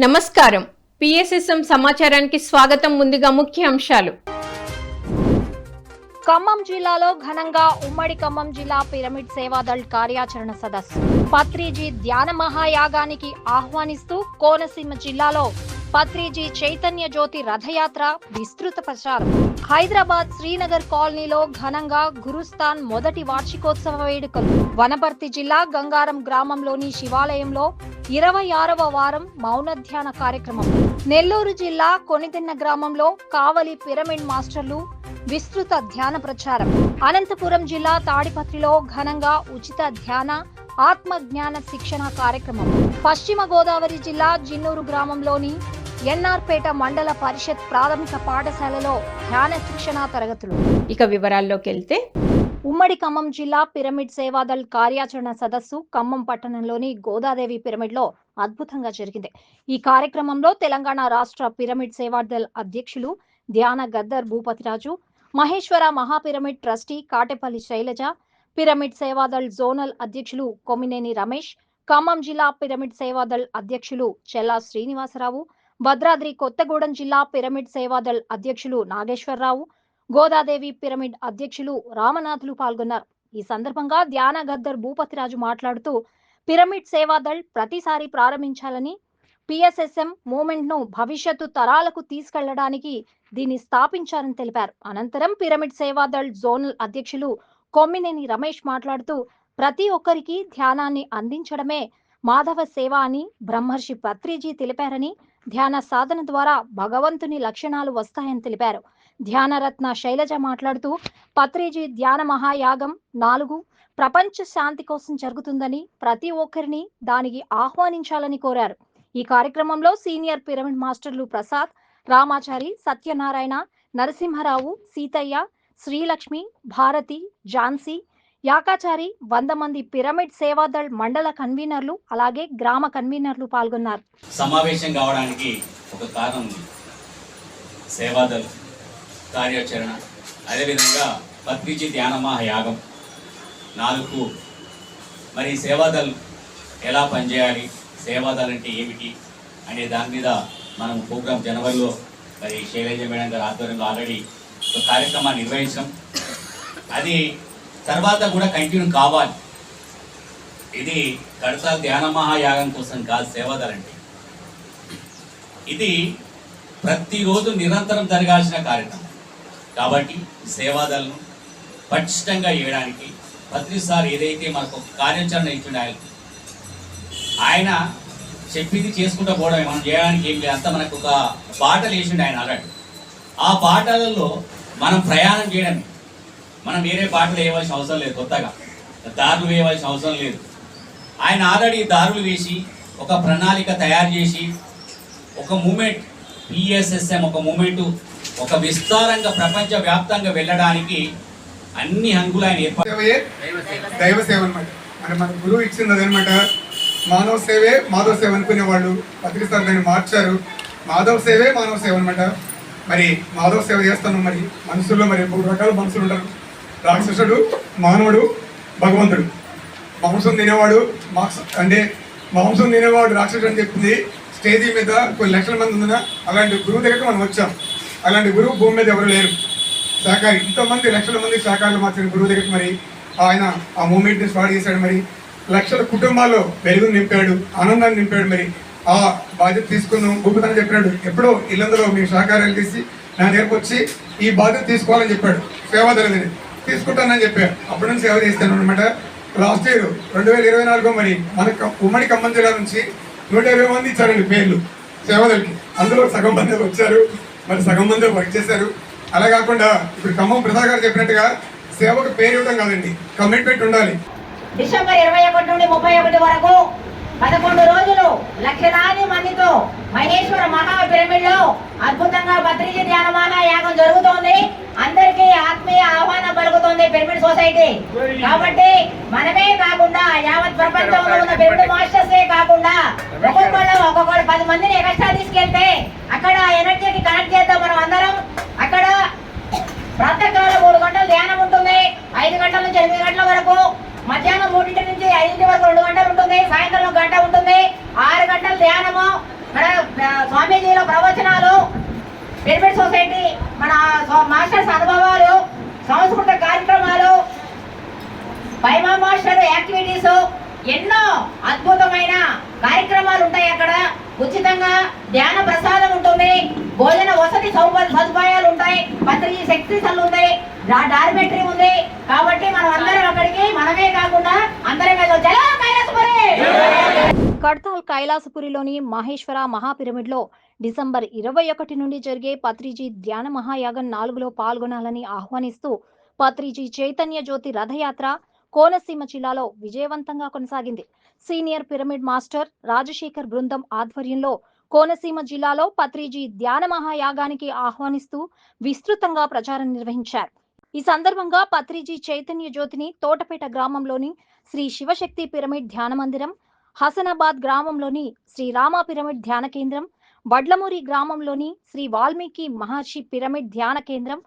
నమస్కారం. పిఎస్ఎస్ఎం సమాచారానికి స్వాగతం. ముందుగా ముఖ్య అంశాలు. ఖమ్మం జిల్లాలో ఘనంగా ఉమ్మడి ఖమ్మం జిల్లా పిరమిడ్ సేవాదళ్ కార్యాచరణ సదస్సు. పత్రిజీ ధ్యాన మహాయాగానికి ఆహ్వానిస్తూ కోనసీమ జిల్లాలో పత్రిజీ చైతన్య జ్యోతి రథయాత్ర విస్తృత ప్రచారం. హైదరాబాద్ శ్రీనగర్ కాలనీలో ఘనంగా గురుస్థాన్ మొదటి వార్షికోత్సవ వేడుకలు. వనపర్తి జిల్లా గంగారం గ్రామంలోని శివాలయంలో 26వ వారం మౌనధ్యాన కార్యక్రమం. నెల్లూరు జిల్లా కొనిదెన్న గ్రామంలో కావలి పిరమిడ్ మాస్టర్లు విస్తృత ధ్యాన ప్రచారం. అనంతపురం జిల్లా తాడిపత్రిలో ఘనంగా ఉచిత ధ్యాన ఆత్మ జ్ఞాన శిక్షణ కార్యక్రమం. పశ్చిమ గోదావరి జిల్లా జిన్నూరు గ్రామంలోని ఎన్ఆర్పేట మండల పరిషత్ ప్రాథమిక పాఠశాలలో ధ్యాన శిక్షణ తరగతులు. ఇక వివరాల్లోకి వెళ్తే, ఉమ్మడి ఖమ్మం జిల్లా పిరమిడ్ సేవాదళ్ కార్యాచరణ సదస్సు ఖమ్మం పట్టణంలోని గోదాదేవి పిరమిడ్ లో అద్భుతంగా జరిగింది. ఈ కార్యక్రమంలో తెలంగాణ రాష్ట్ర పిరమిడ్ సేవాదళ్ అధ్యక్షులు ధ్యాన Gaddar Bhupathiraju, Maheshwara Maha pyramid trustee Katepalli Shailaja, pyramid Sevadal zonal అధ్యక్షులు కొమినేని రమేష్, ఖమ్మం జిల్లా పిరమిడ్ సేవాదళ్ అధ్యక్షులు చెల్లా శ్రీనివాసరావు, భద్రాద్రి కొత్తగూడెం జిల్లా పిరమిడ్ సేవాదళ్ అధ్యక్షులు నాగేశ్వరరావు, గోదాదేవి పిరమిడ్ అధ్యక్షులు రామనాథులు పాల్గొన్నారు. ఈ సందర్భంగా ధ్యాన గద్దర్ భూపతిరాజు మాట్లాడుతూ, పిరమిడ్ సేవాదళ్ ప్రతిసారి ప్రారంభించాలని, పిఎస్ఎస్ఎం మూవ్మెంట్ ను భవిష్యత్తు తరాలకు తీసుకెళ్లడానికి దీన్ని స్థాపించారని తెలిపారు. అనంతరం పిరమిడ్ సేవాదళ్ జోనల్ అధ్యక్షులు కొమ్మినేని రమేష్ మాట్లాడుతూ, ప్రతి ఒక్కరికి ధ్యానాన్ని అందించడమే మాధవ సేవ అని బ్రహ్మర్షి పత్రిజీ తెలిపారని, ధ్యాన సాధన ద్వారా భగవంతుని లక్షణాలు వస్తాయని తెలిపారు. ధ్యానరత్న శైలజ మాట్లాడుతూ, పత్రిజీ ధ్యాన మహాయాగం 4 ప్రపంచ శాంతి కోసం జరుగుతుందని, ప్రతి ఒక్కరిని దానికి ఆహ్వానించాలని కోరారు. ఈ కార్యక్రమంలో సీనియర్ పిరమిడ్ మాస్టర్లు ప్రసాద్, రామాచారి, సత్యనారాయణ, నరసింహరావు, సీతయ్య, శ్రీలక్ష్మి, భారతి, ఝాన్సీ, యాకాచారి, 100 మంది పిరమిడ్ సేవాదళ్ మండల కన్వీనర్లు అలాగే గ్రామ కన్వీనర్లు పాల్గొన్నారు. సమావేశం కావడానికి ఒక కారణం ఉంది. సేవాదళ్ కార్యాచరణ, అదేవిధంగా పత్రిజీ ధ్యాన మహాయాగం 4 మరి సేవాదళ్ ఎలా పనిచేయాలి, సేవాదళ్ అంటే ఏమిటి అనే దాని మీద మనం ప్రోగ్రాం జనవరిలో మరి శైలజ మేడం గారి ఆధ్వర్యంలో ఆల్రెడీ ఒక కార్యక్రమాన్ని నిర్వహించాం. అది తర్వాత కూడా కంటిన్యూ కావాలి. ఇది కడతాల్ ధ్యాన మహాయాగం కోసం కాదు సేవాదళ్ అంటే. ఇది ప్రతిరోజు నిరంతరం జరగాల్సిన కార్యక్రమం కాబట్టి సేవాదళను పటిష్టంగా చేయడానికి పత్రిసారి ఏదైతే మనకు ఒక కార్యాచరణ ఇచ్చిండే ఆయన చెప్పింది చేసుకుంటూ పోవడమే, మనం చేయడానికి ఏం లేదు. అంతా మనకు ఒక పాటలు వేసిండు ఆయన ఆల్రెడీ. ఆ పాటలలో మనం ప్రయాణం చేయడమే. మనం వేరే పాటలు వేయవలసిన అవసరం లేదు, కొత్తగా దారులు వేయవలసిన అవసరం లేదు. ఆయన ఆల్రెడీ దారులు వేసి ఒక ప్రణాళిక తయారు చేసి ఒక మూమెంట్ పిఎస్ఎస్ఎం ఒక మూమెంట్ ఒక విస్తారంగా ప్రపంచ వ్యాప్తంగా వెళ్ళడానికి అన్ని హంగులు ఆయన ఏర్పాటు. దైవ సేవ అనమాట. మన గురువు ఇచ్చింది అదనమాట. మానవ సేవే మాధవ సేవ అనుకునే వాళ్ళు పత్రికసారి దాన్ని మార్చారు. మాధవ సేవే మానవ సేవ అనమాట. మరి మాధవ సేవ చేస్తున్నాం. మరి మనుషుల్లో మరి 3 రకాల మనుషులు ఉంటారు. రాక్షసుడు, మానవుడు, భగవంతుడు. మాంసం తినేవాడు మాంసం తినేవాడు రాక్షసుడు అని చెప్పింది. స్టేజీ మీద కొన్ని లక్షల మంది ఉందినా అలాంటి గురువు దగ్గరకు మనం వచ్చాం. అలాంటి గురువు భూమి మీద ఎవరు లేరు. శాకాహారి ఇంతమంది లక్షల మంది శాకాహారులు మార్చిన గురువు దగ్గరికి మరి ఆయన ఆ మూమెంట్ని స్టార్ట్ చేశాడు. మరి లక్షల కుటుంబాల్లో వెలుగును నింపాడు, ఆనందాన్ని నింపాడు. మరి ఆ బాధ్యత తీసుకున్నాం. భూపతని చెప్పాడు, ఎప్పుడో ఇల్లందులో మీ శాకాహారాలు తీసి నా దగ్గరకు వచ్చి ఈ బాధ్యత తీసుకోవాలని చెప్పాడు. సేవాదళని తీసుకుంటానని చెప్పాడు. అప్పటి నుంచి సేవ చేస్తాను అనమాట. లాస్ట్ ఇయర్ 2024 మరి మన ఉమ్మడి ఖమ్మం జిల్లా నుంచి 120 మంది ఇచ్చారండి పేర్లు సేవాదళకి. అందులో సగం మంది వచ్చారు, మరి సగం మంది వర్క్ చేశారు. అలా కాకుండా ఇప్పుడు ఖమ్మం ప్రసాద్ గారు చెప్పినట్టుగా సేవకు పేరు ఇవ్వడం కాదండి, కమిట్మెంట్ ఉండాలి. డిసెంబర్ 21 నుండి 31 వరకు 11 రోజులు లక్షలాది మందితో మహేశ్వర మహా పిరమిడ్ లో అద్భుతంగా పత్రిజీ ధ్యాన మహాయాగం జరుగుతోంది. అందరికీ ఆత్మీయ ఆహ్వానం పలుకుతోంది పిరమిడ్ సొసైటీ. కాబట్టి మనమే కాకుండా యావత్ ప్రపంచంలో ఉన్న పిరమిడ్ మాస్టర్సే కాకుండా ఒక్కొక్కరు 10 మందిని ఎక్స్ట్రా తీసుకెళ్తే అక్కడ ఎనర్జీకి కనెక్ట్ చేద్దాం మనం అందరం. అక్కడ ప్రాతకాలం 3 గంటలు ధ్యానం ఉంటుంది, 5 గంటల నుంచి 8 గంటల వరకు. మధ్యాహ్నం 3 నుంచి 5 వరకు 2 గంటలు ఉంటుంది, సాయంత్రం 1 గంట ఉంటుంది. 6 గంటలు ధ్యానము. పిరమిడ్ సొసైటీ మన మాస్టర్స్ అనుభవాలు, సాంస్కృతిక కార్యక్రమాలు, పైమా మాస్టర్ యాక్టివిటీస్, ఎన్నో అద్భుతమైన కార్యక్రమాలు ఉంటాయి. అక్కడ ఉచితంగా ధ్యాన ప్రసాదం ఉంటుంది, భోజన వసతి సదుపాయాలు ఉంటాయి, పత్రిజీ శక్తి సల్లు ఉంటాయి, డార్మెటరీ ఉంది. కాబట్టి మనం అందరం అక్కడికి, మనమే కాకుండా అందరం జల కైలాసపురి. కడ్తాల్ కైలాసపురిలోని మహేశ్వర మహాపిరమిడ్లో డిసెంబర్ 21 నుండి జరిగే పత్రిజీ ధ్యాన మహాయాగం 4లో పాల్గొనాలని ఆహ్వానిస్తూ పత్రిజీ చైతన్య జ్యోతి రథయాత్ర కోనసీమ జిల్లాలో విజయవంతంగా కొనసాగింది. సీనియర్ పిరమిడ్ మాస్టర్ రాజశేఖర్ బృందం ఆధ్వర్యంలో కోనసీమ జిల్లాలో పత్రిజీ ధ్యాన మహాయాగానికి ఆహ్వానిస్తూ విస్తృతంగా ప్రచారం నిర్వహించారు. ఈ సందర్భంగా పత్రిజీ చైతన్య జ్యోతిని తోటపేట గ్రామంలోని శ్రీ శివశక్తి పిరమిడ్ ధ్యాన మందిరం, హసనాబాద్ గ్రామంలోని శ్రీ రామ పిరమిడ్ ధ్యాన కేంద్రం, వడ్లమూరి గ్రామంలోని శ్రీ వాల్మీకి మహర్షి పిరమిడ్ ధ్యాన కేంద్రం,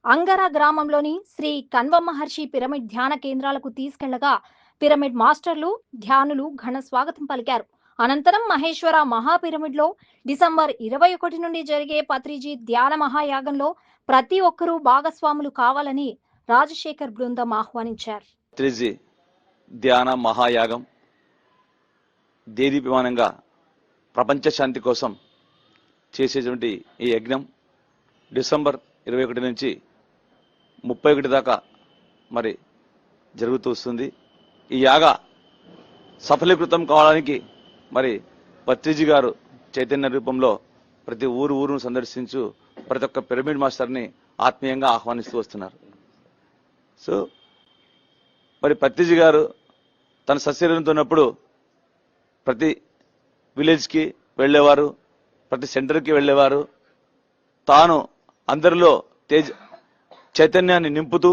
అంగర గ్రామంలోని శ్రీ కన్వ మహర్షి పిరమిడ్ ధ్యాన కేంద్రాలకు తీసుకెళ్లగా పిరమిడ్ మాస్టర్లు, ధ్యానులు ఘన స్వాగతం పలికారు. అనంతరం మహేశ్వర మహాపిరమిడ్లో డిసెంబర్ 21 నుండి జరిగే పత్రిజీ ధ్యాన మహాయాగంలో ప్రతి ఒక్కరూ భాగస్వాములు కావాలని రాజశేఖర్ బృందం ఆహ్వానించారు. పత్రిజీ ధ్యాన మహాయాగం దేదీప్యమానంగా ప్రపంచ శాంతి కోసం చేసేటువంటి ఈ యజ్ఞం డిసెంబర్ 21 నుంచి 31 దాకా మరి జరుగుతూ వస్తుంది. ఈ యాగ సఫలీకృతం కావడానికి మరి పత్రిజీ గారు చైతన్య రూపంలో ప్రతి ఊరును సందర్శించు ప్రతి ఒక్క పిరమిడ్ మాస్టర్ని ఆత్మీయంగా ఆహ్వానిస్తూ వస్తున్నారు. సో మరి పత్రిజీ గారు తన సశరీరంతో ఉన్నప్పుడు ప్రతి విలేజ్కి వెళ్ళేవారు, ప్రతి సెంటర్కి వెళ్ళేవారు. తాను అందరిలో చైతన్యాన్ని నింపుతూ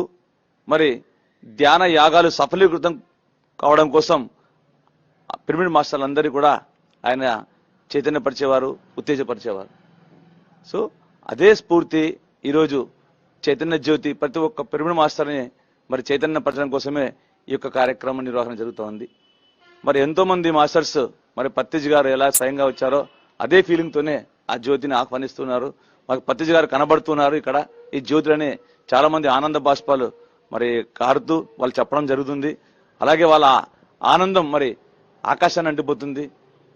మరి ధ్యాన యాగాలు సఫలీకృతం కావడం కోసం పిరమిడ్ మాస్టర్లందరూ కూడా ఆయన చైతన్యపరిచేవారు, ఉత్తేజపరిచేవారు. సో అదే స్ఫూర్తి ఈరోజు చైతన్య జ్యోతి ప్రతి ఒక్క పిరమిడ్ మాస్టర్ని మరి చైతన్యపరచడం కోసమే ఈ యొక్క కార్యక్రమం నిర్వహణ జరుగుతోంది. మరి ఎంతో మంది మాస్టర్స్ మరి పత్రిజీ గారు ఎలా స్వయంగా వచ్చారో అదే ఫీలింగ్తోనే ఆ జ్యోతిని ఆహ్వానిస్తున్నారు. మాకు పత్రిజీ గారు కనబడుతున్నారు. ఇక్కడ ఈ జ్యోతులని చాలా మంది ఆనంద బాష్పాలు మరి కారుతూ వాళ్ళు చెప్పడం జరుగుతుంది. అలాగే వాళ్ళ ఆనందం మరి ఆకాశాన్ని అంటిపోతుంది.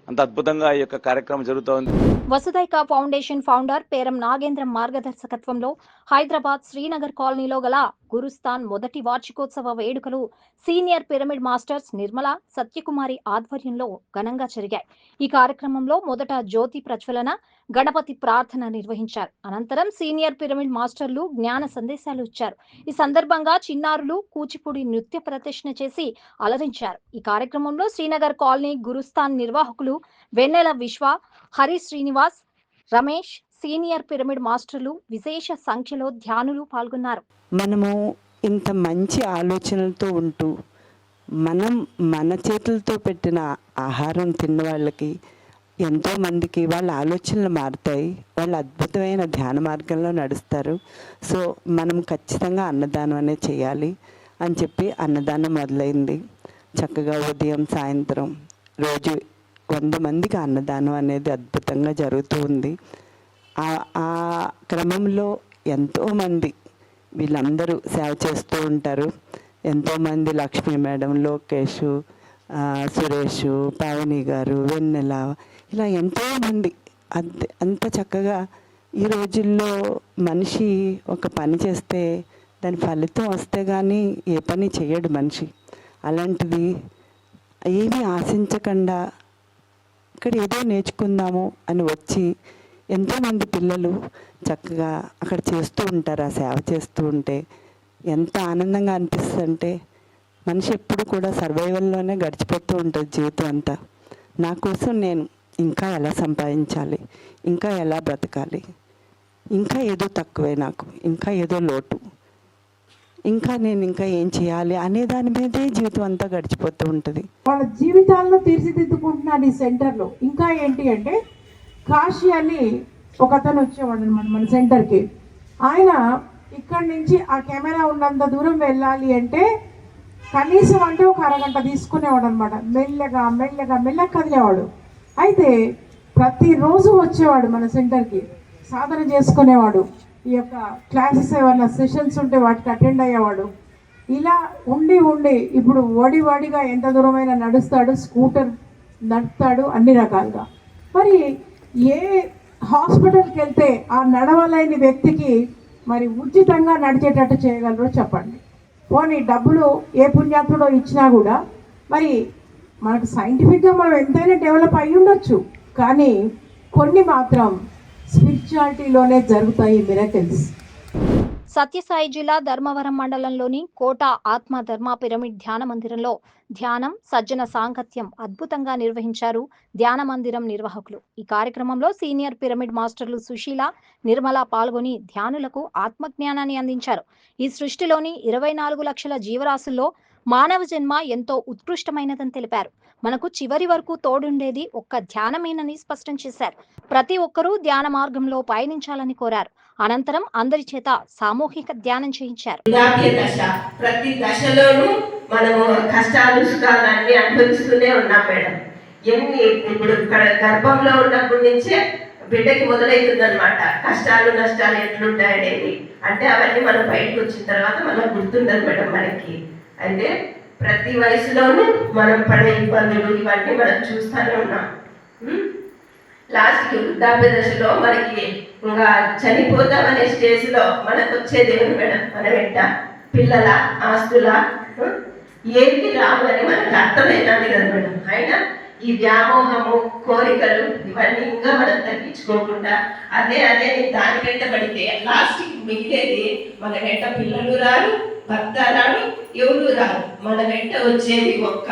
అంత అద్భుతంగా ఈ యొక్క కార్యక్రమం జరుగుతోంది. వసుదైక ఫౌండేషన్ ఫౌండర్ పేరం నాగేంద్రం మార్గదర్శకత్వంలో హైదరాబాద్ శ్రీనగర్ కాలనీలో గల గురుస్థాన్ మొదటి వార్షికోత్సవ వేడుకలు senior pyramid masters Nirmala, Satyakumari ఆధ్వర్యంలో ఘనంగా జరిగాయి. ఈ కార్యక్రమంలో మొదట జ్యోతి ప్రజ్వలన, గణపతి ప్రార్థన నిర్వహించారు. అనంతరం సీనియర్ పిరమిడ్ మాస్టర్లు జ్ఞాన సందేశాలు ఇచ్చారు. ఈ సందర్భంగా చిన్నారులు కూచిపూడి నృత్య ప్రదర్శన చేసి అలరించారు. ఈ కార్యక్రమంలో శ్రీనగర్ కాలనీ గురుస్థాన్ నిర్వాహకులు వెన్నెల విశ్వ, హరి శ్రీనివాస్, రమేష్, సీనియర్ పిరమిడ్ మాస్టర్లు విశేష సంఖ్యలో ధ్యానులు పాల్గొన్నారు. మనము ఇంత మంచి ఆలోచనలతో ఉంటూ మన చేతులతో పెట్టిన ఆహారం తిన్న వాళ్ళకి ఎంతోమందికి వాళ్ళ ఆలోచనలు మారుతాయి, వాళ్ళు అద్భుతమైన ధ్యాన మార్గంలో నడుస్తారు. సో మనం ఖచ్చితంగా అన్నదానం అనేది చేయాలి అని చెప్పి అన్నదానం మొదలైంది. చక్కగా ఉదయం సాయంత్రం రోజు 100 మందికి అన్నదానం అనేది అద్భుతంగా జరుగుతూ ఉంది. ఆ క్రమంలో ఎంతోమంది వీళ్ళందరూ సేవ చేస్తూ ఉంటారు. ఎంతోమంది లక్ష్మీ మేడం, లోకేష్, సురేష్, పావని గారు, వెన్నెల, ఇలా ఎంతోమంది అంత చక్కగా. ఈ రోజుల్లో మనిషి ఒక పని చేస్తే దాని ఫలితం వస్తే కానీ ఏ పని చేయడు మనిషి. అలాంటిది ఏమీ ఆశించకుండా ఇక్కడ ఏదో నేర్చుకుందాము అని వచ్చి ఎంతోమంది పిల్లలు చక్కగా అక్కడ చేస్తూ ఉంటారు. ఆ సేవ చేస్తూ ఉంటే ఎంత ఆనందంగా అనిపిస్తుందంటే మనిషి ఎప్పుడు కూడా సర్వైవల్లోనే గడిచిపోతూ ఉంటుంది జీవితం అంతా. నా కోసం నేను ఇంకా ఎలా సంపాదించాలి, ఇంకా ఎలా బ్రతకాలి, ఇంకా ఏదో తక్కువే, నాకు ఇంకా ఏదో లోటు, నేను ఇంకా ఏం చేయాలి అనే దాని మీదే జీవితం అంతా గడిచిపోతూ ఉంటుంది. వాళ్ళ జీవితాలను తీర్చిదిద్దుకుంటున్నాడు ఈ సెంటర్లో. ఇంకా ఏంటి అంటే కాశీ అని ఒక అతను వచ్చేవాడు అనమాట మన సెంటర్కి. ఆయన ఇక్కడి నుంచి ఆ కెమెరా ఉన్నంత దూరం వెళ్ళాలి అంటే కనీసం అంటే ఒక అరగంట తీసుకునేవాడు అనమాట. మెల్లగా కదిలేవాడు. అయితే ప్రతిరోజు వచ్చేవాడు మన సెంటర్కి. సాధన చేసుకునేవాడు. ఈ యొక్క క్లాసెస్ ఏమన్నా సెషన్స్ ఉంటే వాటికి అటెండ్ అయ్యేవాడు. ఇలా ఉండి ఇప్పుడు వడిగా ఎంత దూరమైనా నడుస్తాడు, స్కూటర్ నడుపుతాడు, అన్ని రకాలుగా. మరి ఏ హాస్పిటల్కి వెళ్తే ఆ నడవలేని వ్యక్తికి మరి ఉచితంగా నడిచేటట్టు చేయగలరో చెప్పండి. పోనీ డబ్బులు ఏ పుణ్యాత్ముడో ఇచ్చినా కూడా మరి మనకు సైంటిఫిక్గా మనం ఎంతైనా డెవలప్ అయ్యి ఉండొచ్చు, కానీ కొన్ని మాత్రం స్పిరిచువాలిటీలోనే జరుగుతాయి మిరకిల్స్. సత్యసాయి జిల్లా ధర్మవరం మండలంలోని కోట ఆత్మ ధర్మ పిరమిడ్ ధ్యాన మందిరంలో ధ్యానం, సజ్జన సాంగత్యం అద్భుతంగా నిర్వహించారు ధ్యాన మందిరం నిర్వాహకులు. ఈ కార్యక్రమంలో సీనియర్ పిరమిడ్ మాస్టర్లు సుశీల, నిర్మల పాల్గొని ధ్యానులకు ఆత్మజ్ఞానాన్ని అందించారు. ఈ సృష్టిలోని 24 లక్షల జీవరాశుల్లో మానవ జన్మ ఎంతో ఉత్కృష్టమైనదని తెలిపారు. మనకు చివరి వరకు తోడుండేది ఒక్క ధ్యానమేనని స్పష్టం చేశారు. ప్రతి ఒక్కరూ ధ్యాన మార్గంలో పయనించాలని కోరారు. అనంతరం అందరి చేత సామూహిక ధ్యానం చేయించారు. ప్రతి దశలోనూ మనము కష్టాలు సుఖాలన్నీ అనుభవిస్తూనే ఉన్నాం మేడం. ఇప్పుడు గర్భంలో ఉన్నప్పటి నుంచే బిడ్డకి మొదలవుతుంది అనమాట కష్టాలు నష్టాలు ఎట్లుంటాయనేది. అంటే అవన్నీ మనం బయటకు వచ్చిన తర్వాత మనం గుర్తుండదు మేడం మనకి. అంటే ప్రతి వయసులోనూ మనం పడే ఇబ్బందులు ఇవన్నీ మనం చూస్తూనే ఉన్నాం. లాస్ట్కి వృద్ధాప్య దశలో మనకి ఇంకా చనిపోతామనే స్టేజ్లో మనకు వచ్చేది ఏమి మేడం? మన వెంట పిల్లల ఆస్తుల ఏమి రావాలని మనకు అర్థమైంది కదా మేడం. అయినా ఈ వ్యామోహము, కోరికలు ఇవన్నీ ఇంకా మనం తగ్గించుకోకుండా అదే దాని వెంట పడితే లాస్ట్కి మిగిలేది మన వెంట పిల్లలు రారు, భర్త రాడు, ఎవరు రారు. మన వెంట వచ్చేది ఒక్క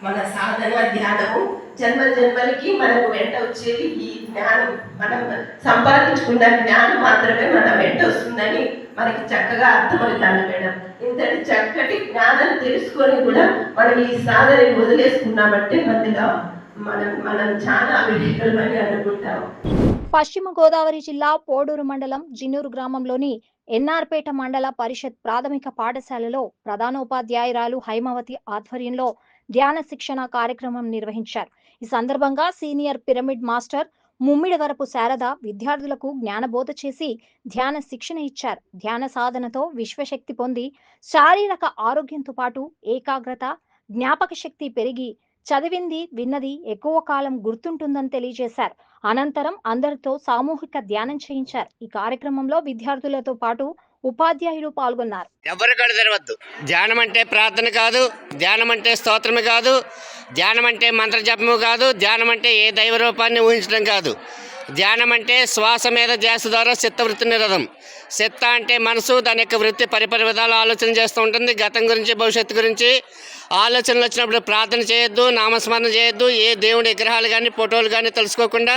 మన సాధన ధ్యానము. జన్మలకి మనకు వెంట వచ్చేది ఈ జ్ఞానం. మనం సంపాదించుకున్న జ్ఞానం మాత్రమే మన వెంట వస్తుందని మనకి చక్కగా అర్థమవుతాను మేడం. ఇంతటి చక్కటి జ్ఞానం తెలుసుకొని కూడా మనం ఈ సాధనని వదిలేసుకున్నామంటే మధ్యలో మనం చాలా అవివేకమని అనుకుంటాం. పశ్చిమ గోదావరి జిల్లా పోడూరు మండలం జిన్నూరు గ్రామంలోని ఎన్ఆర్పేట మండల పరిషత్ ప్రాథమిక పాఠశాలలో ప్రధానోపాధ్యాయురాలు హైమావతి ఆధ్వర్యంలో ధ్యాన శిక్షణ కార్యక్రమం నిర్వహించారు. ఈ సందర్భంగా senior pyramid master Mummidivarapu Sharada విద్యార్థులకు జ్ఞానబోధ చేసి ధ్యాన శిక్షణ ఇచ్చారు. ధ్యాన సాధనతో విశ్వశక్తి పొంది శారీరక ఆరోగ్యంతో పాటు ఏకాగ్రత, జ్ఞాపక శక్తి పెరిగి చదివింది విన్నది ఎక్కువ కాలం గుర్తుంటుందని తెలియజేశారు. అనంతరం అందరితో సామూహిక ధ్యానం చేయించారు. ఈ కార్యక్రమంలో విద్యార్థులతో పాటు ఉపాధ్యాయులు పాల్గొన్నారు. ఎవరు కళ్ళు తెరవద్దు. ధ్యానం అంటే ప్రార్థన కాదు, ధ్యానం అంటే స్తోత్రము కాదు, ధ్యానం అంటే మంత్రజపము కాదు, ధ్యానం అంటే ఏ దైవ రూపాన్ని ఊహించడం కాదు. ధ్యానం అంటే శ్వాస మీద ధ్యాస ద్వారా చిత్తవృత్తి నిరోధం. చిత్త అంటే మనసు, దాని యొక్క వృత్తి పరిపరి విధాలు ఆలోచన చేస్తూ ఉంటుంది. గతం గురించి, భవిష్యత్తు గురించి ఆలోచనలు వచ్చినప్పుడు ప్రార్థన చేయొద్దు, నామస్మరణ చేయొద్దు. ఏ దేవుడి విగ్రహాలు కానీ ఫోటోలు కానీ తెలుసుకోకుండా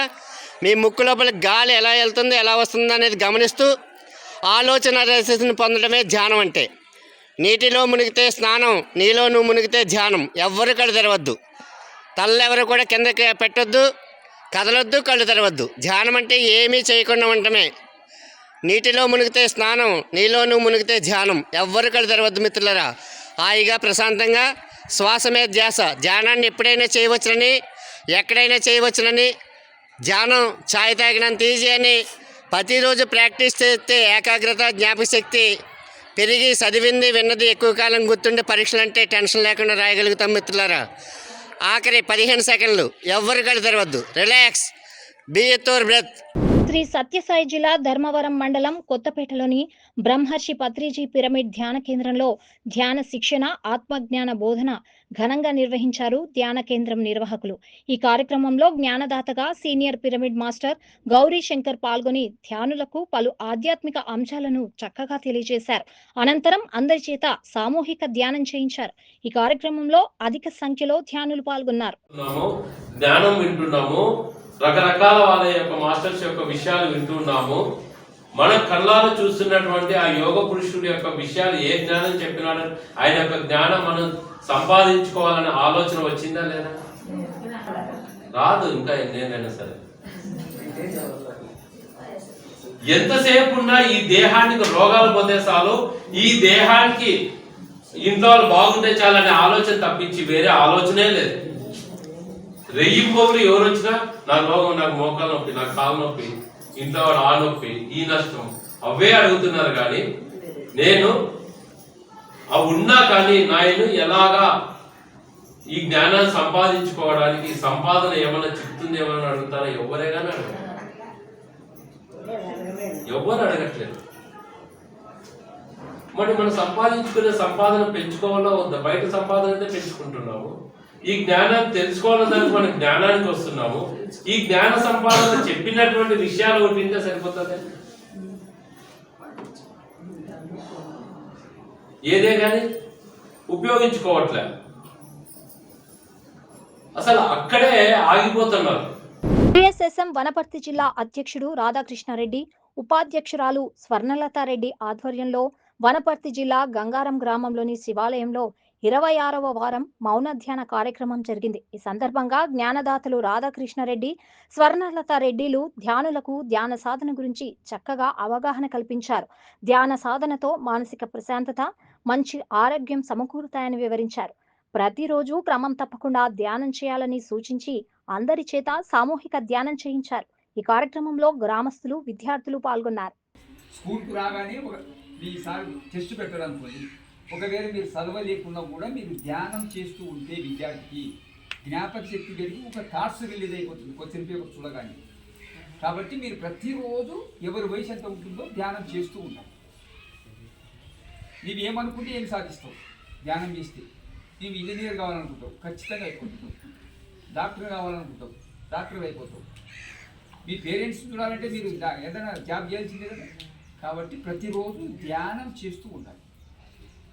మీ ముక్కు లోపల గాలి ఎలా వెళ్తుందో ఎలా వస్తుందో అనేది గమనిస్తూ ఆలోచన రసని పొందడమే ధ్యానం అంటే. నీటిలో మునిగితే స్నానం, నీలో నువ్వు మునిగితే ధ్యానం. ఎవ్వరు కళ్ళు తెరవద్దు, తల్లెవరు కూడా కిందకి పెట్టొద్దు, కదలొద్దు, కళ్ళు తెరవద్దు. ధ్యానం అంటే ఏమీ చేయకుండా ఉండటమే. నీటిలో మునిగితే స్నానం, నీలో నువ్వు మునిగితే ధ్యానం. ఎవ్వరు కళ్ళు తెరవద్దు మిత్రులరా. హాయిగా ప్రశాంతంగా శ్వాస మీద ధ్యాస. ధ్యానాన్ని ఎప్పుడైనా చేయవచ్చునని, ఎక్కడైనా చేయవచ్చునని, ధ్యానం ఛాయ్ తాగినంత ఈజీ అని ప్రతిరోజు ప్రాక్టీస్ చేస్తే ఏకాగ్రత, జ్ఞాపకశక్తి పెరిగి చదివింది విన్నది ఎక్కువ కాలం గుర్తుండే పరీక్షలు అంటే టెన్షన్ లేకుండా రాయగలుగుతాం మిత్రులారా. ఆఖరి 15 సెకండ్లు ఎవ్వరు కళ్ళు తెరవద్దు. Relax, be with your breath. Sri Sathya Sai జిల్లా ధర్మవరం మండలం కొత్తపేటలోని బ్రహ్మర్షి పత్రిజీ పిరమిడ్ ధ్యాన కేంద్రంలో ధ్యాన శిక్షణ, ఆత్మజ్ఞాన బోధన ఘనంగా నిర్వహించారు ధ్యాన కేంద్రం నిర్వాహకులు. ఈ కార్యక్రమంలో జ్ఞానదాతగా senior pyramid master Gouri Shankar పాల్గొని ధ్యానులకు పలు ఆధ్యాత్మిక అంశాలను చక్కగా తెలియజేశారు. అనంతరం అందరి చేత సామూహిక ధ్యానం చేయించారు. ఈ కార్యక్రమంలో అధిక సంఖ్యలో ధ్యానులు పాల్గొన్నారు. ధ్యానం వింటున్నాము, రకరకాల వాళ్ళ యొక్క మాస్టర్స్ యొక్క విషయాలు వింటున్నాము. మన కళ్ళాలు చూస్తున్నటువంటి ఆ యోగ పురుషుడి యొక్క విషయాలు ఏ జ్ఞానం చెప్పినాడు, ఆయన యొక్క జ్ఞానం మనం సంపాదించుకోవాలనే ఆలోచన వచ్చిందా లేదా? రాదు. ఇంకా ఎన్నైనా సరే ఎంతసేపు ఉన్నా ఈ దేహానికి రోగాలు పోతే చాలు, ఈ దేహానికి ఇంట్లో వాళ్ళు బాగుంటే చాలనే ఆలోచన తప్పించి వేరే ఆలోచనే లేదు. రెయ్యింపోగులు ఎవరు వచ్చినా నాకు రోగం, నాకు మోకాలు నొప్పి, నాకు కాలు నొప్పి, ఇంట్లో వాడు ఆ నొప్పి ఈ నష్టం అవే అడుగుతున్నారు. కానీ నేను అవి ఉన్నా కానీ నాయను ఎలాగా ఈ జ్ఞానాన్ని సంపాదించుకోవడానికి సంపాదన ఏమైనా చెప్తుంది ఏమైనా అడుగుతారా? ఎవరే కానీ అడగరు, ఎవరు అడగట్లేదు. మరి మనం సంపాదించుకునే సంపాదన పెంచుకోవాలా వద్దా? బయట సంపాదన అయితే పెంచుకుంటున్నాము, ఈ జ్ఞానాన్ని తెలుసుకోవాలడానికి మనం జ్ఞానానికి వస్తున్నాము. ఈ జ్ఞాన సంపాదన చెప్పినటువంటి విషయాలు ఒకటి వింటే సరిపోతుంది. ఏదే కానీ ఉపయోగించుకోవట్లే, అసలు అక్కడే ఆగిపోతున్నారు. పిఎస్ఎస్ఎం వనపర్తి జిల్లా అధ్యక్షుడు రాధాకృష్ణారెడ్డి, ఉపాధ్యక్షురాలు స్వర్ణలతారెడ్డి ఆధ్వర్యంలో వనపర్తి జిల్లా గంగారం గ్రామంలోని శివాలయంలో 26వ వారం మౌన ధ్యాన కార్యక్రమం జరిగింది. ఈ సందర్భంగా జ్ఞానదాతలు రాధాకృష్ణారెడ్డి, స్వర్ణలతారెడ్డిలు ధ్యానులకు ధ్యాన సాధన గురించి చక్కగా అవగాహన కల్పించారు. ధ్యాన సాధనతో మానసిక ప్రశాంతత, మంచి ఆరోగ్యం సమకూరుతాయని వివరించారు. ప్రతిరోజు క్రమం తప్పకుండా ధ్యానం చేయాలని సూచించి అందరి చేత సామూహిక ధ్యానం చేయించారు. ఈ కార్యక్రమంలో గ్రామస్తులు, విద్యార్థులు పాల్గొన్నారు. స్కూల్కు రాగానే ఈసారి టెస్ట్ పెట్టాలనుకోండి, ఒకవేళ మీరు చదవలేకున్నా కూడా మీరు ధ్యానం చేస్తూ ఉంటే విద్యార్థికి జ్ఞాపక శక్తి పెరిగి ఒక థాట్స్ రిలీజ్ అయిపోతుంది క్వశ్చన్ పేపర్ చూడగానే. కాబట్టి మీరు ప్రతిరోజు ఎవరి వయసు ఎంత ఉంటుందో ధ్యానం చేస్తూ ఉంటారు. నీవు ఏమనుకుంటే ఏం సాధిస్తావు ధ్యానం చేస్తే. నీవు ఇంజనీర్ కావాలనుకుంటావు, ఖచ్చితంగా అయిపోతావు. డాక్టర్ కావాలనుకుంటావు, డాక్టర్ అయిపోతావు. మీ పేరెంట్స్ చూడాలంటే మీరు ఏదైనా జాబ్ చేయాల్సిందే కదా. కాబట్టి ప్రతిరోజు ధ్యానం చేస్తూ ఉండాలి.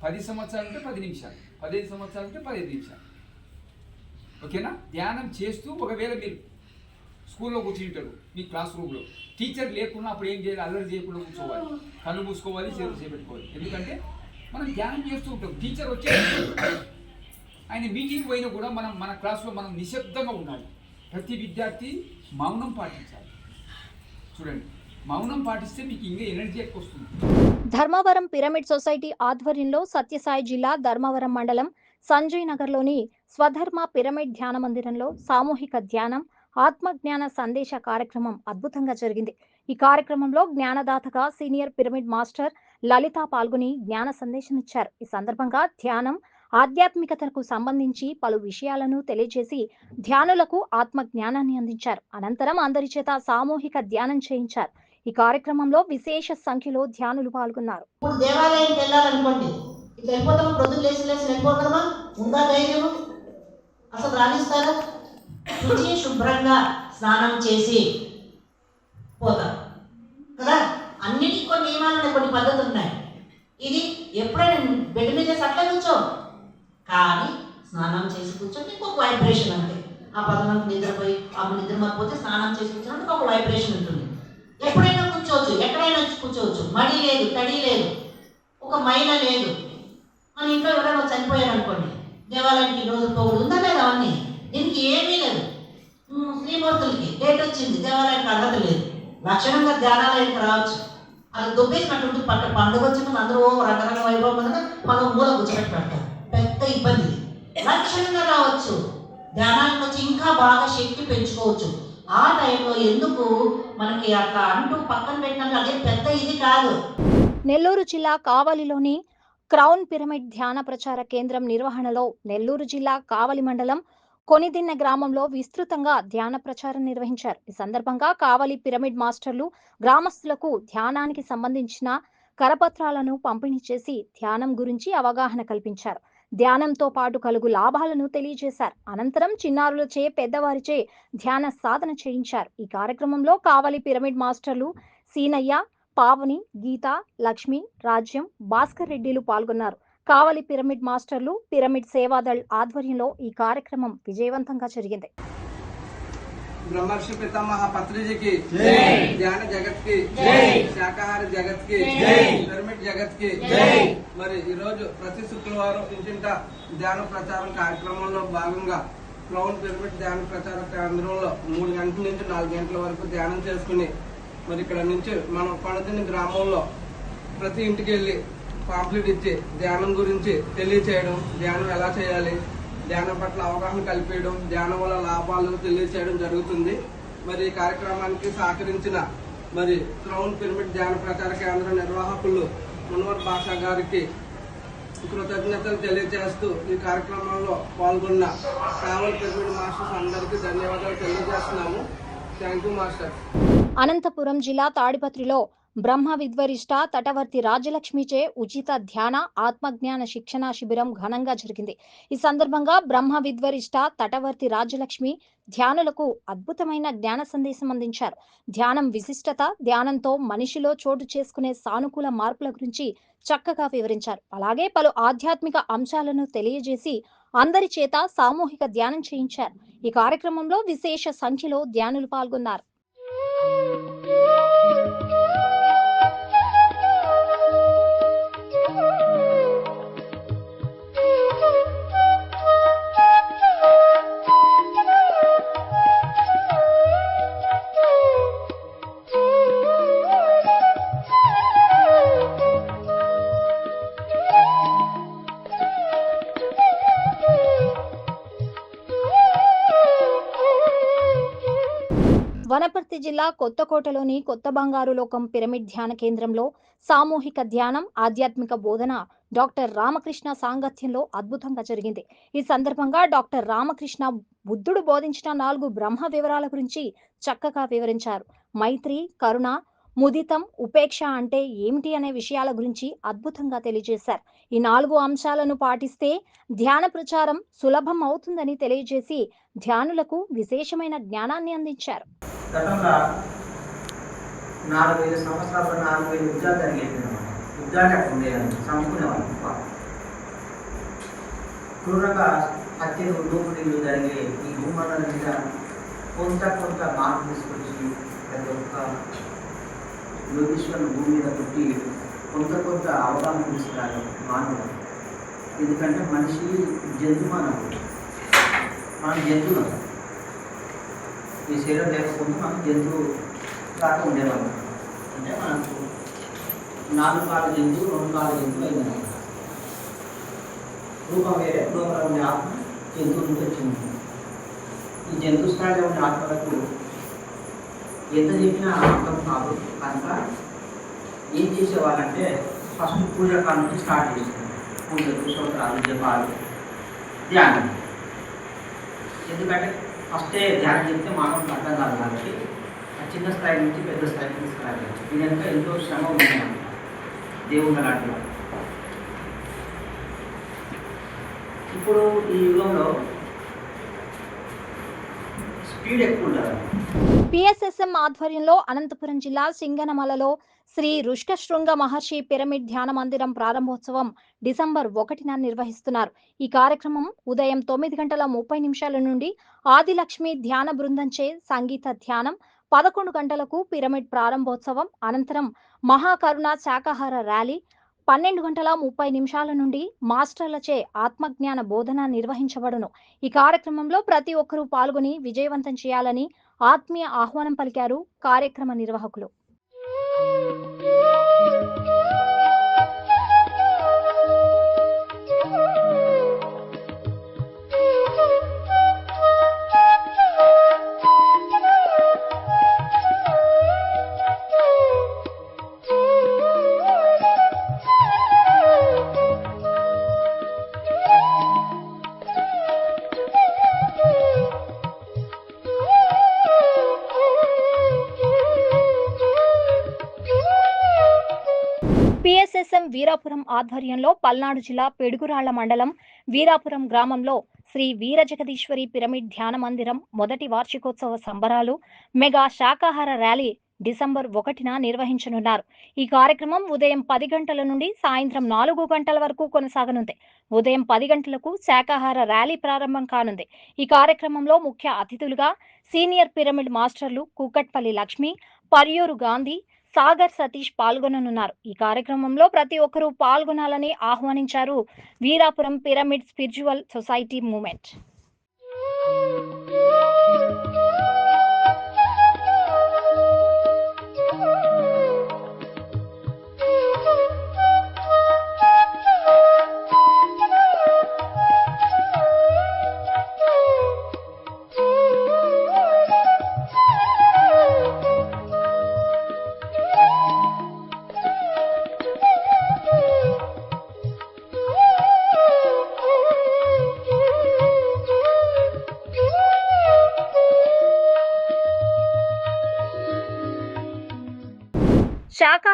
10 సంవత్సరాలు అంటే 10 నిమిషాలు, 15 సంవత్సరాలు అంటే 15 నిమిషాలు, ఓకేనా? ధ్యానం చేస్తూ ఒకవేళ మీరు స్కూల్లో కూర్చుంటారు, మీ క్లాస్ రూమ్లో టీచర్ లేకున్నా అప్పుడు ఏం చేయాలి? అల్లరి చేయకుండా కూర్చోవాలి, కళ్ళు మూసుకోవాలి, చేతులు చేపెట్టుకోవాలి. ఎందుకంటే మనం ధ్యానం చేస్తూ ఉంటాం. టీచర్ వచ్చే ఆయన మీటింగ్ పోయినా కూడా మన క్లాస్లో మనం నిశ్శబ్దంగా ఉండాలి. ప్రతి విద్యార్థి మౌనం పాటించాలి. చూడండి, మౌనం పాటిస్తే మీకు ఇంకా ఎనర్జీ ఎక్కువ వస్తుంది. ధర్మవరం పిరమిడ్ సొసైటీ ఆధ్వర్యంలో సత్యసాయి జిల్లా ధర్మవరం మండలం సంజయ్ నగర్లోని స్వధర్మ పిరమిడ్ ధ్యాన మందిరంలో సామూహిక ధ్యానం, ఆత్మజ్ఞాన సందేశ కార్యక్రమం అద్భుతంగా జరిగింది. ఈ కార్యక్రమంలో జ్ఞానదాతగా సీనియర్ పిరమిడ్ మాస్టర్ లలిత పాల్గొని జ్ఞాన సందేశం ఇచ్చారు. ఈ సందర్భంగా ధ్యానం, ఆధ్యాత్మికతకు సంబంధించి పలు విషయాలను తెలియజేసి ధ్యానులకు ఆత్మ జ్ఞానాన్ని అందించారు. అనంతరం అందరి చేత సామూహిక ధ్యానం చేయించారు. ఈ కార్యక్రమంలో విశేష సంఖ్యలో ధ్యానులు పాల్గొన్నారు. ఇప్పుడు దేవాలయానికి వెళ్ళాలనుకోండి, ఇట్లా వెళ్ళిపోతాము, ప్రొద్దులు లేచి వెళ్ళిపోతామా? ఉందా ధైర్యము? అసలు రాణిస్తారా? శుచి శుభ్రంగా స్నానం చేసి పోతాం కదా. అన్నిటికీ కొన్ని నియమాలు ఉన్నాయి, కొన్ని పద్ధతులు ఉన్నాయి. ఇది ఎప్పుడైనా బెడ్ మీద అట్లా కూర్చో, కానీ స్నానం చేసి కూర్చొని ఇంకొక వైబ్రేషన్ అంతే. ఆ 11 నిద్రపోయి నిద్ర మర్చిపోతే స్నానం చేసి కూర్చోడానికి ఒక వైబ్రేషన్ ఉంటుంది. ఎప్పుడైనా కూర్చోవచ్చు, ఎక్కడైనా కూర్చోవచ్చు. మడి లేదు, తడి లేదు, ఒక మైల లేదు. మన ఇంట్లో ఎవరైనా చనిపోయారు అనుకోండి, దేవాలయానికి రోజు పోకూడదు, ఉందా లేదా? అవన్నీ దీనికి ఏమీ లేదు. శ్రీమూర్తులకి డేట్ వచ్చింది, దేవాలయానికి అర్హత లేదు, లక్షణంగా ధ్యానాలయానికి రావచ్చు. అది దుబ్బేసినట్టు పండుగ వచ్చిందని అందరూ రకరకాల వైభవం మనం మూల కూర్చోబెట్టి పెడతాం. పెద్ద ఇబ్బంది. లక్షణంగా రావచ్చు, ధ్యానానికి వచ్చి ఇంకా బాగా శక్తి పెంచుకోవచ్చు. ఆ టైంలో ఎందుకు మనకి అట్లా అంటూ పక్కన పెట్టినట్లు అదే పెద్ద ఇది కాదు. నెల్లూరు జిల్లా కావలిలోని క్రౌన్ పిరమిడ్ ధ్యాన ప్రచార కేంద్రం నిర్వహణలో నెల్లూరు జిల్లా కావలి మండలం కొనిదిన్న గ్రామంలో విస్తృతంగా ధ్యాన ప్రచారం నిర్వహించారు. ఈ సందర్భంగా కావలి పిరమిడ్ మాస్టర్లు గ్రామస్తులకు ధ్యానానికి సంబంధించిన కరపత్రాలను పంపిణీ చేసి ధ్యానం గురించి అవగాహన కల్పించారు. ధ్యానంతో పాటు కలుగు లాభాలను తెలియజేశారు. అనంతరం చిన్నారులచే, పెద్దవారిచే ధ్యాన సాధన చేయించారు. ఈ కార్యక్రమంలో కావలి పిరమిడ్ మాస్టర్లు సీనయ్య, పావని, గీత, లక్ష్మి, రాజ్యం, భాస్కర్ రెడ్డిలు పాల్గొన్నారు. కావలి పిరమిడ్ మాస్టర్లు, పిరమిడ్ సేవాదళ్ ఆధ్వర్యంలో ఈ కార్యక్రమం విజయవంతంగా జరిగింది. ब्रह्मर्षि पितामह पत्री जी की ध्यान जगत की శాకాహార జగత్ కి పిరమిడ్ జగత్ కి మరి ఈ రోజు ప్రతి శుక్రవారం ఇంటింట ధ్యాన ప్రచారం కార్యక్రమంలో భాగంగా క్రౌన్ పిరమిడ్ ధ్యాన ప్రచార కేంద్రంలో 3 గంటల నుంచి 4 గంటల వరకు ధ్యానం చేసుకుని మరి ఇక్కడ నుంచి మనం కొనదిని గ్రామంలో ప్రతి ఇంటికి వెళ్ళి పాంప్లెట్ ఇచ్చి ధ్యానం గురించి తెలియచేయడం, ధ్యానం ఎలా చేయాలి, ధ్యానం పట్ల అవగాహన కల్పించడం, ధ్యానం వల్ల లాభాలు తెలియచేయడం జరుగుతుంది. మరి ఈ కార్యక్రమానికి సహకరించిన మరి క్రౌన్ పిరమిడ్ ధ్యాన ప్రచార కేంద్ర నిర్వాహకులు మున్వర్ భాషా గారికి కృతజ్ఞతలు తెలియజేస్తూ ఈ కార్యక్రమంలో పాల్గొన్న ట్రావెల్ పిరమిడ్ మాస్టర్స్ అందరికీ ధన్యవాదాలు తెలియజేస్తున్నాము. Thank you master. అనంతపురం జిల్లా తాడిపత్రిలో బ్రహ్మ విద్వరిష్ట తటవర్తి రాజలక్ష్మిచే ఉచిత ధ్యాన ఆత్మజ్ఞాన శిక్షణ శిబిరం ఘనంగా జరిగింది. ఈ సందర్భంగా బ్రహ్మ విద్వరిష్ట తటవర్తి రాజలక్ష్మి ధ్యానులకు అద్భుతమైన జ్ఞాన సందేశం అందించారు. ధ్యానం విశిష్టత, ధ్యానంతో మనిషిలో చోటు చేసుకునే సానుకూల మార్పుల గురించి చక్కగా వివరించారు. అలాగే పలు ఆధ్యాత్మిక అంశాలను తెలియజేసి అందరి చేత సామూహిక ధ్యానం చేయించారు. ఈ కార్యక్రమంలో విశేష సంఖ్యలో ధ్యానులు పాల్గొన్నారు. వనపర్తి జిల్లా కొత్తకోటలోని కొత్త బంగారు లోకం పిరమిడ్ ధ్యాన కేంద్రంలో సామూహిక ధ్యానం, ఆధ్యాత్మిక బోధన డాక్టర్ రామకృష్ణ సాంగత్యంలో అద్భుతంగా జరిగింది. ఈ సందర్భంగా డాక్టర్ రామకృష్ణ బుద్ధుడు బోధించిన 4 బ్రహ్మ వివరాల గురించి చక్కగా వివరించారు. మైత్రి, కరుణ, ముదితం, ఉపేక్ష అంటే ఏమిటి అనే విషయాల గురించి అద్భుతంగా తెలియజేశారు. ఈ 4 అంశాలను పాటిస్తే ధ్యాన ప్రచారం సులభం అవుతుందని తెలియజేసి ధ్యానులకు విశేషమైన జ్ఞానాన్ని అందించారు. గతంలో 4,000 సంవత్సరాలు 4,000 యుద్ధాలు జరిగేది. యుద్ధాలు అక్కడ ఉండేది, చంపుకునేవాళ్ళు. క్రూరంగా హత్యలు, దోపిడీలు జరిగే ఈ భూమండలం మీద కొంత మార్పు తీసుకొచ్చి ప్రతి ఒక్క యోగేశ్వరుని భూమి మీద పుట్టి కొంత అవగాహన తీసుకురాలి మానవుడు. ఎందుకంటే మనిషి జంతు మానవుడు, మనం జంతువులు. ఈ శరీరం లేకపోతే మనం జంతువు దాకా ఉండేవాళ్ళం. అంటే మనకు 4 కాళ్ళ జంతువు, 2 కాళ్ళ జంతువు అయింది. రూపం వేరే, లోపల ఉండే ఆత్మ జంతువు నుంచి వచ్చింది. ఈ జంతు స్థాయిలో ఉండే ఆత్మలకు ఎంత చెప్పినా అర్థం కాదు. కనుక ఏం చేసేవాళ్ళంటే ఫస్ట్ పూజ కాల నుంచి స్టార్ట్ చేస్తారు. పూజలు, స్తోత్రాలు, జపాలు, ధ్యానం. ఎందుకంటే ఫస్టే ధ్యానం చెప్తే మానవులకు అర్థం కాదు కాబట్టి చిన్న స్థాయి నుంచి పెద్ద స్థాయికి తీసుకురాలి. దీనికంటే ఎంతో శ్రమ ఉంది దేవుళ్ళ లాంటి. ఇప్పుడు ఈ యుగంలో స్పీడ్ ఎక్కువ ఉంటుంది. పిఎస్ఎస్ఎం ఆధ్వర్యంలో అనంతపురం జిల్లా సింగనమలలో శ్రీ ఋష్కశృంగ మహర్షి పిరమిడ్ ధ్యాన మందిరం ప్రారంభోత్సవం డిసెంబర్ 1న నిర్వహిస్తున్నారు. ఈ కార్యక్రమం ఉదయం 9:30 నుండి ఆదిలక్ష్మి ధ్యాన బృందంచే సంగీత ధ్యానం, 11 గంటలకు పిరమిడ్ ప్రారంభోత్సవం, అనంతరం మహాకరుణ శాకాహార ర్యాలీ, 12:30 నుండి మాస్టర్లచే ఆత్మజ్ఞాన బోధన నిర్వహించబడును. ఈ కార్యక్రమంలో ప్రతి ఒక్కరూ పాల్గొని విజయవంతం చేయాలని ఆత్మీయ ఆహ్వానం పలికారు కార్యక్రమ నిర్వాహకులు. పిఎస్ఎస్ఎం వీరాపురం ఆధ్వర్యంలో పల్నాడు జిల్లా పెడుగురాళ్ల మండలం వీరాపురం గ్రామంలో శ్రీ వీరజగదీశ్వరి పిరమిడ్ ధ్యాన మందిరం మొదటి వార్షికోత్సవ సంబరాలు, మెగా శాకాహార ర్యాలీ డిసెంబర్ 1న నిర్వహించనున్నారు. ఈ కార్యక్రమం ఉదయం 10 గంటల నుండి సాయంత్రం 4 గంటల వరకు కొనసాగనుంది. ఉదయం 10 గంటలకు శాకాహార ర్యాలీ ప్రారంభం కానుంది. ఈ కార్యక్రమంలో ముఖ్య అతిథులుగా సీనియర్ పిరమిడ్ మాస్టర్లు కూకట్పల్లి లక్ష్మి, పర్యూరు గాంధీ, సాగర్ సతీష్ పాల్గొననున్నారు. ఈ కార్యక్రమంలో ప్రతి ఒక్కరూ పాల్గొనాలని ఆహ్వానించారు Veerapuram pyramid spiritual society movement.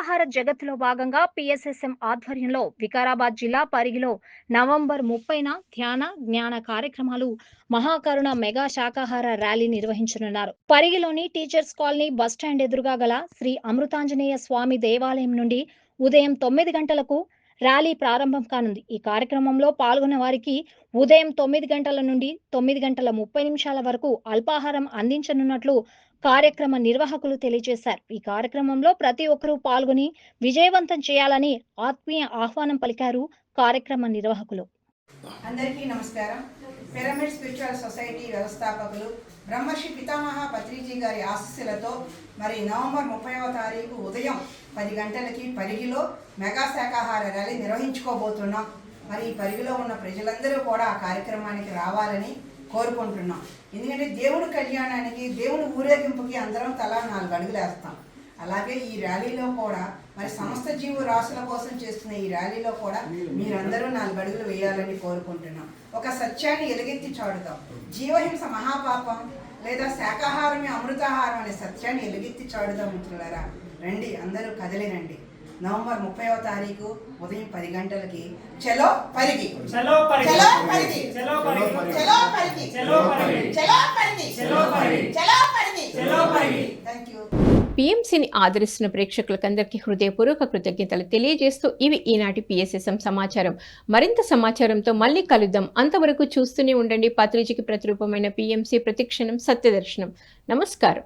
అల్పాహార జగత్తులో భాగంగా పిఎస్ఎస్ఎం ఆధ్వర్యంలో వికారాబాద్ జిల్లా పరిగిలో నవంబర్ 30న ధ్యాన జ్ఞాన కార్యక్రమాలు మహాకరుణ మెగా శాకాహార ర్యాలీ నిర్వహించనున్నారు. పరిగిలోని టీచర్స్ కాలనీ బస్టాండ్ ఎదురుగా గల శ్రీ అమృతాంజనేయ స్వామి దేవాలయం నుండి ఉదయం 9 గంటలకు ర్యాలీ ప్రారంభం కానుంది. ఈ కార్యక్రమంలో పాల్గొన్న వారికి ఉదయం 9 గంటల నుండి 9:30 వరకు అల్పాహారం అందించనున్నట్లు కార్యక్రమ నిర్వాహకులు తెలియజేశారు. ఈ కార్యక్రమంలో ప్రతి ఒక్కరూ పాల్గొని విజయవంతం చేయాలని ఆత్మీయ ఆహ్వానం పలికారు కార్యక్రమ నిర్వాహకులు. అందరికీ నమస్కారం. పిరమిడ్ స్పిరిచువల్ సొసైటీ వ్యవస్థాపకులు బ్రహ్మర్షి పితామహ పత్రిజీ గారి ఆశీస్సులతో మరి నవంబర్ 30వ తారీఖు ఉదయం 10 గంటలకి పరిగిలో మెగా శాకాహార ర్యాలీ నిర్వహించుకోబోతున్నాం. మరి ఈ పరిగిలో ఉన్న ప్రజలందరూ కూడా ఆ కార్యక్రమానికి రావాలని కోరుకుంటున్నాం. ఎందుకంటే దేవుడి కళ్యాణానికి, దేవుడి ఊరేగింపుకి అందరం తలా 4 అడుగులు వేస్తాం. అలాగే ఈ ర్యాలీలో కూడా మరి సమస్త జీవ రాశుల కోసం చేస్తున్న ఈ ర్యాలీలో కూడా మీరందరూ 4 అడుగులు వేయాలని కోరుకుంటున్నాం. ఒక సత్యాన్ని ఎలుగెత్తి చాడుతాం. జీవహింస మహాపాపం లేదా శాకాహారమే అమృతాహారం అనే సత్యాన్ని ఎలుగెత్తి చాడుదాం మిత్రులారా. రండి, అందరూ కదిలిరండి. నవంబర్ 30వ తారీఖు ఉదయం 10 గంటలకి చలో పరిగి, చలో పరిగి, చలో పరిగి, చలో పరిగి, చలో పరిగి, చలో పరిగి, చలో పరిగి, చలో పరిగి, చలో పరిగి, చలో పరిగి. థాంక్యూ. పిఎంసిని ఆదరిస్తున్న ప్రేక్షకులకందరికీ హృదయపూర్వక కృతజ్ఞతలు తెలియజేస్తూ ఇవి ఈనాటి పిఎస్ఎస్ఎం సమాచారం. మరింత సమాచారంతో మళ్ళీ కలుద్దాం. అంతవరకు చూస్తూనే ఉండండి పత్రిజీకి ప్రతిరూపమైన పిఎంసి ప్రతిక్షణం సత్యదర్శనం. నమస్కారం.